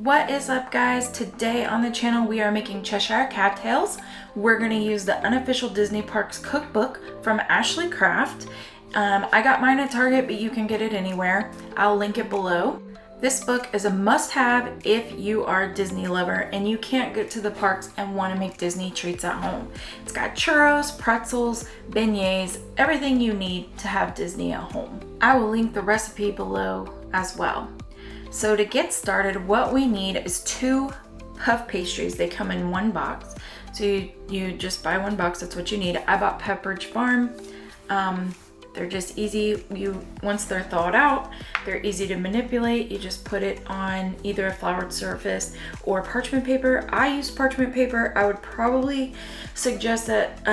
What is up, guys? Today on the channel we are making Cheshire cattails. We're going to use the unofficial Disney Parks cookbook from Ashley Craft. I got mine at Target, but you can get it anywhere. I'll link it below. This book is a must-have if you are a Disney lover and you can't get to the parks and want to make Disney treats at home. It's got churros, pretzels, beignets, everything you need to have Disney at home. I will link the recipe below as well. So to get started, what we need is 2 puff pastries. They come in 1 box. So you just buy 1 box, that's what you need. I bought Pepperidge Farm. They're just easy. Once they're thawed out, they're easy to manipulate. You just put it on either a floured surface or parchment paper. I use parchment paper. I would probably suggest that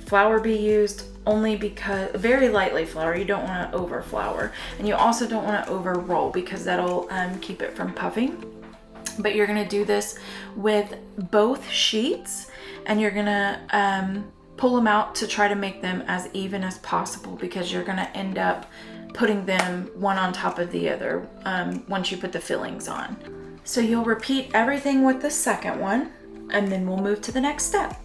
flour be used, only because very lightly flour. You don't want to over flour, and you also don't want to over roll because that'll keep it from puffing. But you're gonna do this with both sheets, and you're gonna pull them out to try to make them as even as possible, because you're gonna end up putting them one on top of the other once you put the fillings on. So you'll repeat everything with the second one, and then we'll move to the next step.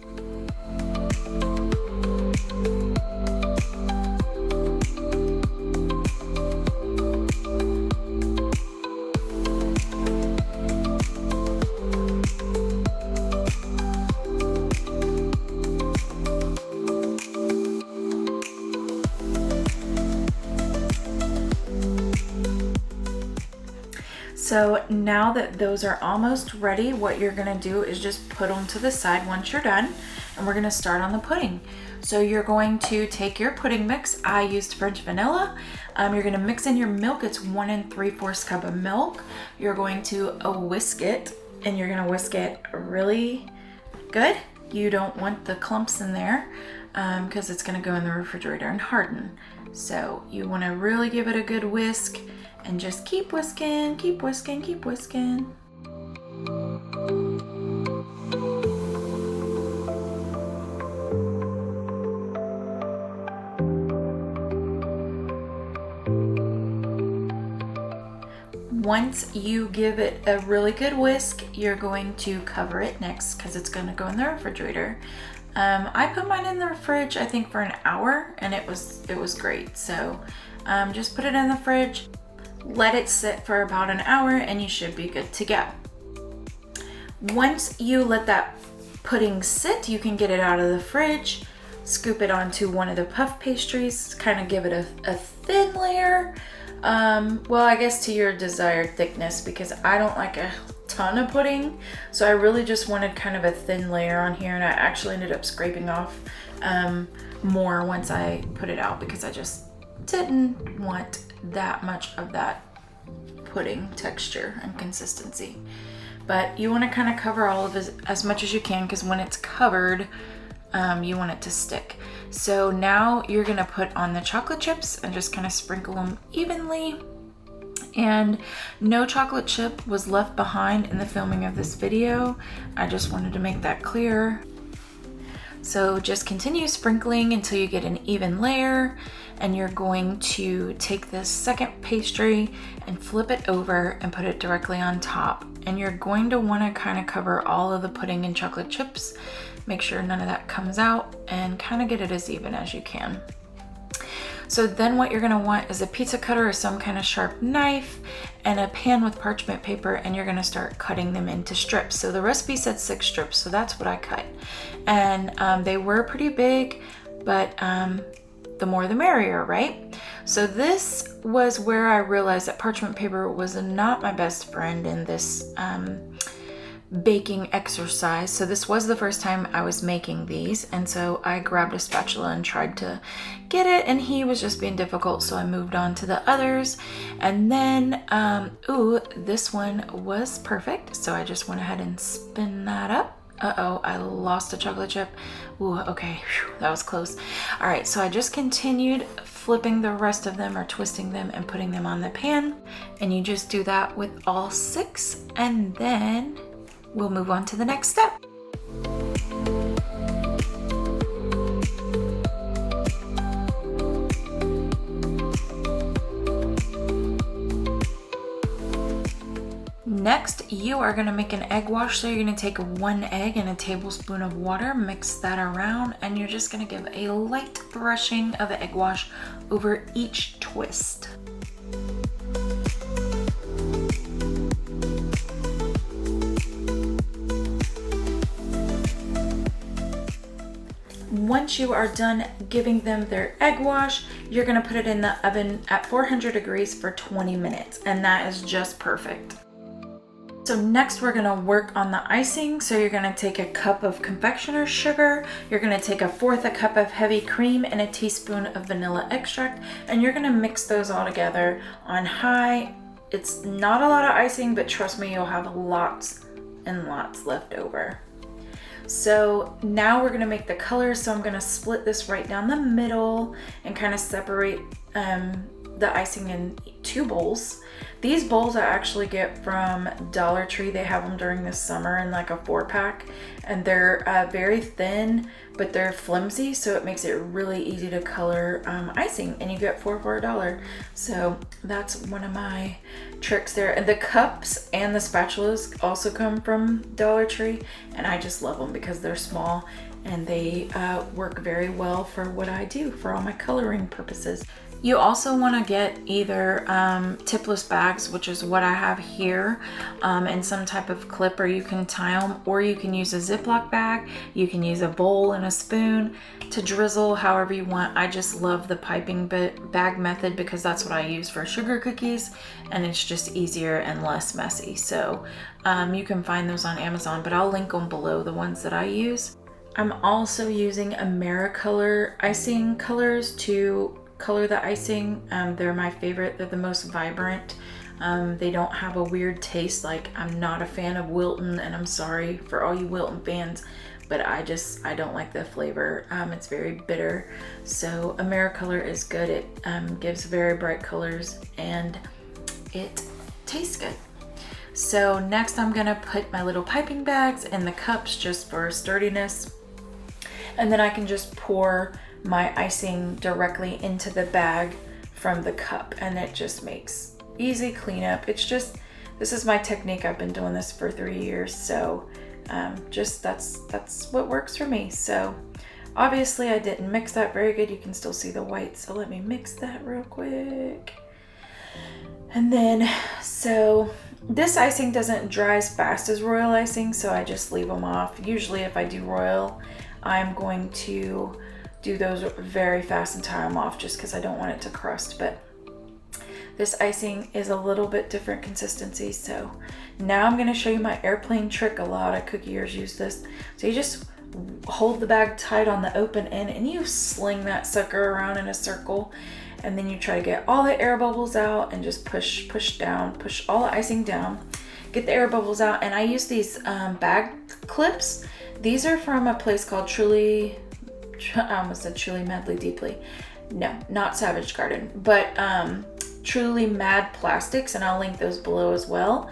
So now that those are almost ready, what you're gonna do is just put them to the side once you're done, and we're gonna start on the pudding. So you're going to take your pudding mix. I used French vanilla. You're gonna mix in your milk. It's 1 3/4 cup of milk. You're going to whisk it, and you're gonna whisk it really good. You don't want the clumps in there because it's gonna go in the refrigerator and harden. So you wanna really give it a good whisk, and just keep whisking, keep whisking, keep whisking. Once you give it a really good whisk, you're going to cover it next because it's going to go in the refrigerator. I put mine in the fridge, I think, for an hour, and it was great. So just put it in the fridge. Let it sit for about an hour and you should be good to go. Once you let that pudding sit, you can get it out of the fridge, scoop it onto one of the puff pastries, kind of give it a thin layer. Well, I guess to your desired thickness, because I don't like a ton of pudding. So I really just wanted kind of a thin layer on here, and I actually ended up scraping off more once I put it out because I just didn't want that much of that pudding texture and consistency. But you want to kind of cover all of it as much as you can, because when it's covered, you want it to stick. So now you're gonna put on the chocolate chips and just kind of sprinkle them evenly. And no chocolate chip was left behind in the filming of this video. I just wanted to make that clear. So just continue sprinkling until you get an even layer, and you're going to take this second pastry and flip it over and put it directly on top. And you're going to want to kind of cover all of the pudding and chocolate chips. Make sure none of that comes out, and kind of get it as even as you can. So then what you're gonna want is a pizza cutter or some kind of sharp knife and a pan with parchment paper, and you're gonna start cutting them into strips. So the recipe said 6 strips, so that's what I cut. And they were pretty big, but the more the merrier, right? So this was where I realized that parchment paper was not my best friend in this baking exercise. So this was the first time I was making these, and so I grabbed a spatula and tried to get it, and he was just being difficult, so I moved on to the others. And then ooh, this one was perfect, so I just went ahead and spin that up. Uh-oh, I lost a chocolate chip. Ooh, okay, whew, that was close. All right, so I just continued flipping the rest of them, or twisting them and putting them on the pan, and you just do that with all 6, and then we'll move on to the next step. next you are gonna make an egg wash. So you're gonna take 1 egg and a tablespoon of water, mix that around, and you're just gonna give a light brushing of the egg wash over each twist. Once you are done giving them their egg wash, you're gonna put it in the oven at 400 degrees for 20 minutes, and that is just perfect. So next we're gonna work on the icing. So you're gonna take a cup of confectioner's sugar, you're gonna take 1/4 cup of heavy cream and a teaspoon of vanilla extract, and you're gonna mix those all together on high. It's not a lot of icing, but trust me, you'll have lots and lots left over. So now we're gonna make the colors. So I'm gonna split this right down the middle and kind of separate the icing in 2 bowls. These bowls I actually get from Dollar Tree. They have them during the summer in like a 4-pack, and they're very thin, but they're flimsy, so it makes it really easy to color icing, and you get 4 for $1. So that's one of my tricks there. And the cups and the spatulas also come from Dollar Tree, and I just love them because they're small and they work very well for what I do for all my coloring purposes. You also want to get either tipless bags, which is what I have here, and some type of clip, or you can tie them, or you can use a Ziploc bag. You can use a bowl and a spoon to drizzle however you want. I just love the piping bag method because that's what I use for sugar cookies, and it's just easier and less messy. So you can find those on Amazon, but I'll link them below, the ones that I use. I'm also using Americolor icing colors to color the icing. They're my favorite. They're the most vibrant. They don't have a weird taste. Like, I'm not a fan of Wilton, and I'm sorry for all you Wilton fans, but I don't like the flavor. It's very bitter. So Americolor is good. It gives very bright colors and it tastes good. So next I'm gonna put my little piping bags in the cups just for sturdiness, and then I can just pour my icing directly into the bag from the cup, and it just makes easy cleanup. It's just, this is my technique. I've been doing this for 3 years, so just that's what works for me. So obviously I didn't mix that very good. You can still see the white, so let me mix that real quick. And then, so this icing doesn't dry as fast as royal icing, so I just leave them off. Usually if I do royal, I'm going to do those very fast and tie them off just because I don't want it to crust. But this icing is a little bit different consistency. So now I'm going to show you my airplane trick. A lot of cookiers use this. So you just hold the bag tight on the open end and you sling that sucker around in a circle, and then you try to get all the air bubbles out and just push down, push all the icing down, get the air bubbles out. And I use these bag clips. These are from a place called I almost said Truly Madly Deeply. No, not Savage Garden, but Truly Mad Plastics, and I'll link those below as well.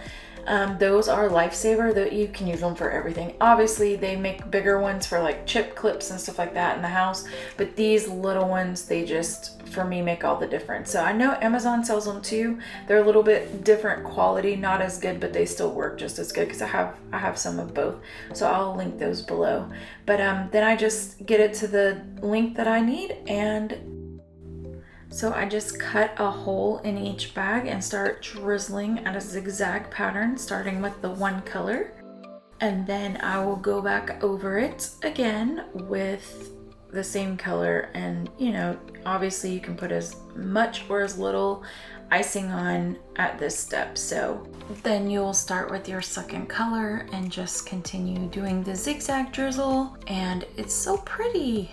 Those are lifesaver. That you can use them for everything. Obviously they make bigger ones for like chip clips and stuff like that in the house, but these little ones, they just, for me, make all the difference. So I know Amazon sells them too. They're a little bit different quality, not as good, but they still work just as good because I have some of both. So I'll link those below. But then I just get it to the length that I need, and so I just cut a hole in each bag and start drizzling at a zigzag pattern, starting with the one color. And then I will go back over it again with the same color. And, you know, obviously you can put as much or as little icing on at this step. So then you'll start with your second color and just continue doing the zigzag drizzle. And it's so pretty.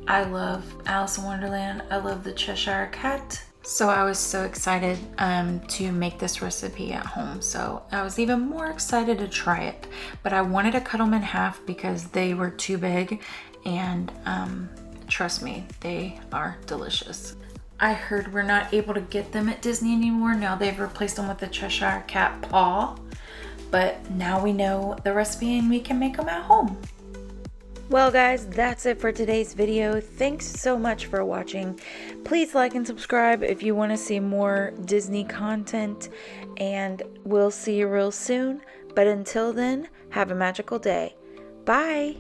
I love Alice in Wonderland. I love the Cheshire Cat. So I was so excited to make this recipe at home. So I was even more excited to try it. But I wanted to cut them in half because they were too big. And trust me, they are delicious. I heard we're not able to get them at Disney anymore. Now they've replaced them with the Cheshire Cat paw. But now we know the recipe and we can make them at home. Well guys, that's it for today's video. Thanks so much for watching. Please like and subscribe if you want to see more Disney content. and we'll see you real soon. But until then, have a magical day. Bye.